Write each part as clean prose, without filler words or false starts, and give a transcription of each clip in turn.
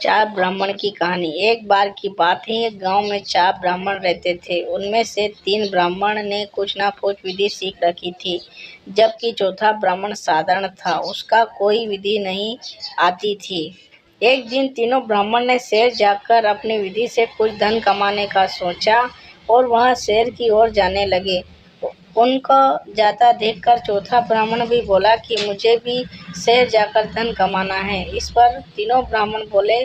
चार ब्राह्मण की कहानी। एक बार की बात है, एक गांव में चार ब्राह्मण रहते थे। उनमें से तीन ब्राह्मण ने कुछ ना कुछ विधि सीख रखी थी, जबकि चौथा ब्राह्मण साधारण था, उसका कोई विधि नहीं आती थी। एक दिन तीनों ब्राह्मण ने शहर जाकर अपनी विधि से कुछ धन कमाने का सोचा और वह शहर की ओर जाने लगे। उनको जाता देखकर चौथा ब्राह्मण भी बोला कि मुझे भी शहर जाकर धन कमाना है। इस पर तीनों ब्राह्मण बोले,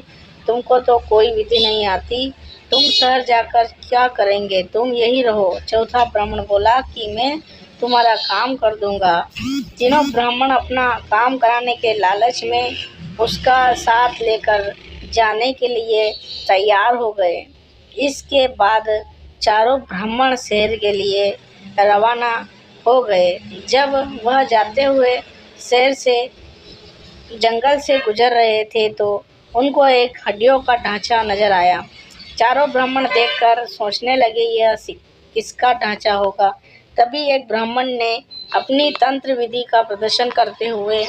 तुमको तो कोई विधि नहीं आती, तुम शहर जाकर क्या करेंगे, तुम यही रहो। चौथा ब्राह्मण बोला कि मैं तुम्हारा काम कर दूंगा। तीनों ब्राह्मण अपना काम कराने के लालच में उसका साथ लेकर जाने के लिए तैयार हो गए। इसके बाद चारों ब्राह्मण शहर के लिए रवाना हो गए। जब वह जाते हुए शहर से जंगल से गुजर रहे थे तो उनको एक हड्डियों का ढांचा नजर आया। चारों ब्राह्मण देखकर सोचने लगे, यह किसका ढांचा होगा। तभी एक ब्राह्मण ने अपनी तंत्र विधि का प्रदर्शन करते हुए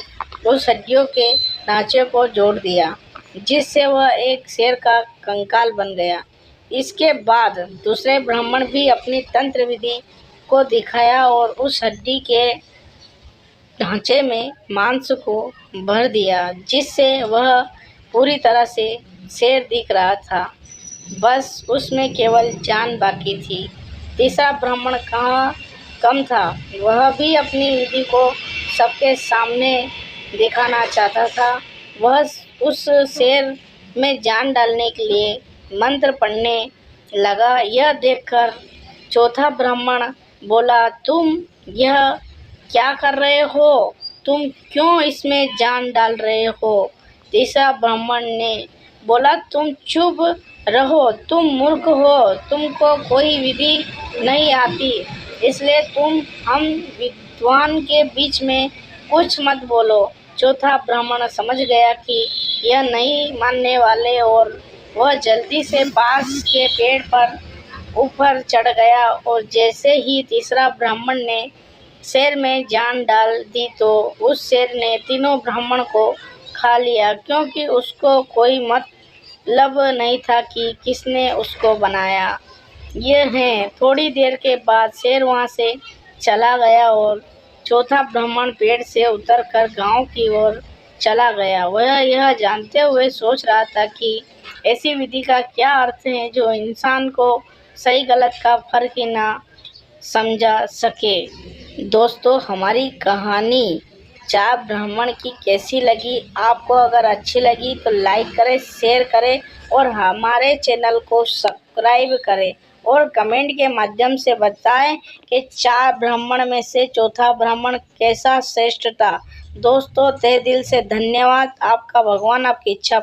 उस हड्डियों के ढांचे को जोड़ दिया, जिससे वह एक शेर का कंकाल बन गया। इसके बाद दूसरे ब्राह्मण भी अपनी तंत्र विधि को दिखाया और उस हड्डी के ढांचे में मांस को भर दिया, जिससे वह पूरी तरह से शेर दिख रहा था। बस उसमें केवल जान बाकी थी। तीसरा ब्राह्मण कहाँ कम था, वह भी अपनी विधि को सबके सामने दिखाना चाहता था। वह उस शेर में जान डालने के लिए मंत्र पढ़ने लगा। यह देखकर चौथा ब्राह्मण बोला, तुम यह क्या कर रहे हो, तुम क्यों इसमें जान डाल रहे हो। तीसरा ब्राह्मण ने बोला, तुम चुप रहो, तुम मूर्ख हो, तुमको कोई विधि नहीं आती, इसलिए तुम हम विद्वान के बीच में कुछ मत बोलो। चौथा ब्राह्मण समझ गया कि यह नहीं मानने वाले और वह जल्दी से पास के पेड़ पर ऊपर चढ़ गया और जैसे ही तीसरा ब्राह्मण ने शेर में जान डाल दी तो उस शेर ने तीनों ब्राह्मण को खा लिया, क्योंकि उसको कोई मतलब नहीं था कि किसने उसको बनाया। ये है, थोड़ी देर के बाद शेर वहाँ से चला गया और चौथा ब्राह्मण पेड़ से उतरकर गांव की ओर चला गया। वह यह जानते हुए सोच रहा था कि ऐसी विधि का क्या अर्थ है जो इंसान को सही गलत का फर्क ही ना समझा सके। दोस्तों, हमारी कहानी चार ब्राह्मण की कैसी लगी? आपको अगर अच्छी लगी तो लाइक करें, शेयर करें और हमारे चैनल को सब्सक्राइब करें और कमेंट के माध्यम से बताएं कि चार ब्राह्मण में से चौथा ब्राह्मण कैसा श्रेष्ठ था। दोस्तों, तहे दिल से धन्यवाद। आपका भगवान आपकी इच्छा